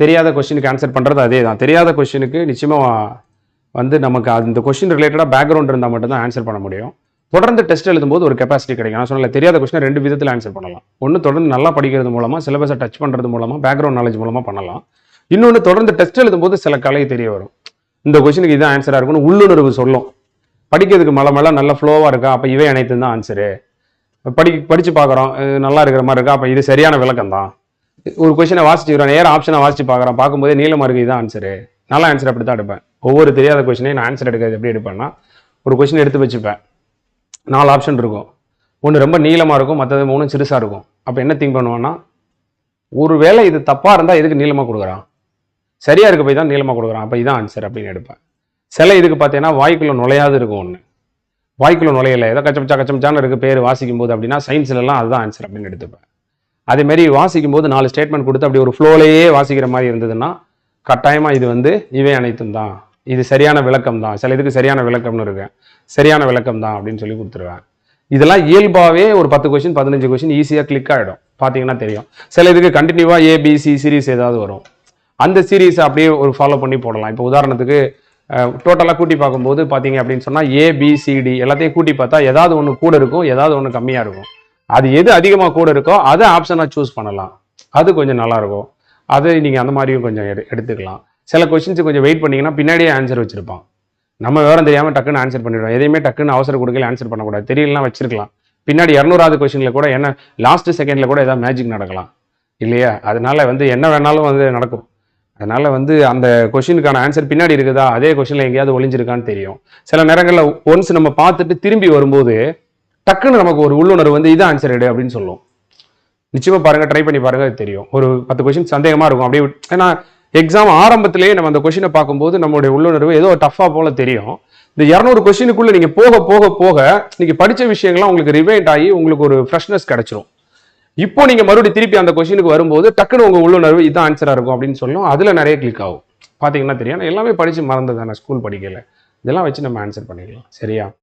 தெரியாத கொஸ்டினுக்கு ஆன்சர் பண்ணுறது அதே தான். தெரியாத கொஸ்டினுக்கு நிச்சயமாக வந்து நமக்கு அந்த கொஸ்டின் ரிலேட்டடாக பேக்ரவுண்ட் இருந்தால் மட்டும்தான் ஆன்சர் பண்ண முடியும். தொடர்ந்து டெஸ்ட் எழுதும்போது ஒரு கெப்பாசிட்டி கிடைக்கும். நான் சொன்னல தெரியாத கொஸ்டின் 2 விதத்தில் ஆன்சர் பண்ணலாம். ஒன்று தொடர்ந்து நல்லா படிக்கிறது மூலமாக, சிலபஸை டச் பண்ணுறது மூலமாக, பேக்ரவுண்ட் நாலேஜ் மூலமாக பண்ணலாம். இன்னொன்று தொடர்ந்து டெஸ்ட் எழுதும்போது சில கலை தெரிய வரும். இந்த கொஸ்டினுக்கு இதுதான் ஆன்சராக இருக்கும்னு உள்ளுணர்வு சொல்லும். படிக்கிறதுக்கு மலை நல்ல ஃப்ளோவாக இருக்கா, அப்போ இவை அனைத்து தான் ஆன்சரு. படித்து பார்க்குறோம், நல்லா இருக்கிற மாதிரி இருக்கா, அப்போ இது சரியான விளக்கம் தான். ஒரு கொஸ்டினை வாசிச்சுக்கிறோம், நேரம் ஆப்ஷனை வாசிச்சு பார்க்கும்போதே நீளமாக இருக்குது, இதுதான் ஆன்சரு. நல்ல ஆன்சர் அப்படி தான் எடுப்பேன். ஒவ்வொரு தெரியாத கொஸ்டினையும் நான் ஆன்சர் எடுக்கிறது எப்படி எடுப்பேன்னா, ஒரு கொஸ்டின் எடுத்து வச்சுப்பேன். 4 ஆப்ஷன் இருக்கும். ஒன்று ரொம்ப நீளமாக இருக்கும், மற்றது 3 சிறுசாக இருக்கும். அப்போ என்ன திங்க் பண்ணுவேன்னா, ஒரு வேளை இது தப்பாக இருந்தால் எதுக்கு நீளமாக கொடுக்குறான், சரியாக இருக்க போய் தான் நீளமாக கொடுக்குறான், அப்போ இதான் ஆன்சர் அப்படின்னு எடுப்பேன். சில இதுக்கு பார்த்தீங்கன்னா வாய்க்குள்ளே நுழையாது இருக்கும். ஒன்று வாய்க்குள்ளே நுழையலை, ஏதோ கச்சமச்சான்னு இருக்குது பேர் வாசிக்கும் போது அப்படின்னா சயின்ஸ்லலாம் அதுதான் ஆன்சர் அப்படின்னு எடுத்துப்பேன். அதேமாரி வாசிக்கும் போது 4 ஸ்டேட்மெண்ட் கொடுத்து அப்படி ஒரு ஃப்ளோலையே வாசிக்கிற மாதிரி இருந்ததுன்னா கட்டாயமாக இது வந்து இவை அனைத்தும் தான், இது சரியான விளக்கம் தான். சில இதுக்கு சரியான விளக்கம்னு இருக்கேன், சரியான விளக்கம் தான் அப்படின்னு சொல்லி கொடுத்துருவேன். இதெல்லாம் இயல்பாகவே ஒரு 10 கொஸ்டின் 15 கொஸ்டின் ஈஸியாக கிளிக் ஆகிடும். பார்த்தீங்கன்னா தெரியும். சில இதுக்கு கண்டினியூவாக ஏபிசி சீரீஸ் ஏதாவது வரும், அந்த சீரீஸை அப்படியே ஒரு ஃபாலோ பண்ணி போடலாம். இப்போ உதாரணத்துக்கு டோட்டலாக கூட்டி பார்க்கும்போது பார்த்தீங்க அப்படின்னு சொன்னால் ஏபிசிடி எல்லாத்தையும் கூட்டி பார்த்தா ஏதாவது ஒன்று கூட இருக்கும், ஏதாவது ஒன்று கம்மியாக இருக்கும். அது எது அதிகமாக கூட இருக்கோ அதை ஆப்ஷனாக சூஸ் பண்ணலாம். அது கொஞ்சம் நல்லாயிருக்கும். அது நீங்கள் அந்த மாதிரியும் கொஞ்சம் எடுத்துக்கலாம். சில கொஸ்டின்ஸு கொஞ்சம் வெயிட் பண்ணிங்கன்னா பின்னாடியே ஆன்சர் வச்சுருப்பான். நம்ம விவரம் தெரியாமல் டக்குன்னு ஆன்சர் பண்ணிவிடுவோம். எதையுமே டக்குன்னு அவசர கொடுக்கல ஆன்சர் பண்ணக்கூடாது. தெரியலாம் வச்சிருக்கலாம். பின்னாடி 200வது கொஸ்டினில் கூட என்ன லாஸ்ட் செகண்டில் கூட ஏதாவது மேஜிக் நடக்கலாம் இல்லையா? அதனால வந்து என்ன வேணாலும் வந்து நடக்கும். அதனால வந்து அந்த கொஸ்டினுக்கான ஆன்சர் பின்னாடி இருக்குதா, அதே கொஸ்டினில் எங்கேயாவது ஒளிஞ்சிருக்கான்னு தெரியும். சில நேரங்களில் ஒன்ஸ் நம்ம பார்த்துட்டு திரும்பி வரும்போது டக்குன்னு நமக்கு ஒரு உள்ளுணர்வு வந்து இதான் ஆன்சர் எடு அப்படின்னு சொல்லுவோம். நிச்சயமாக பாருங்கள், ட்ரை பண்ணி பாருங்கள், அது தெரியும். ஒரு 10 கொஸ்டின் சந்தேகமாக இருக்கும் அப்படியே. ஏன்னா எக்ஸாம் ஆரம்பத்திலேயே நம்ம அந்த கொஸ்டினை பார்க்கும்போது நம்மளுடைய உள்ளுணர்வு ஏதோ டஃப்பாக போல தெரியும். இந்த 200 கொஸ்டினுக்குள்ளே நீங்கள் போக போக போக நீங்கள் படித்த விஷயங்கள்லாம் உங்களுக்கு ரிவைண்ட் ஆகி உங்களுக்கு ஒரு ஃப்ரெஷ்னஸ் கிடைச்சிரும். இப்போ நீங்கள் மறுபடியும் திருப்பி அந்த கொஸ்டினுக்கு வரும்போது டக்குன்னு உங்கள் உள்ளுணர்வு இதுதான் ஆன்சராக இருக்கும் அப்படின்னு சொல்லும். அதில் நிறைய கிளிக் ஆகும். பார்த்தீங்கன்னா தெரியும். எல்லாமே படித்து மறந்தது தானே ஸ்கூல் படிக்கல. இதெல்லாம் வச்சு நம்ம ஆன்சர் பண்ணிடலாம். சரியா?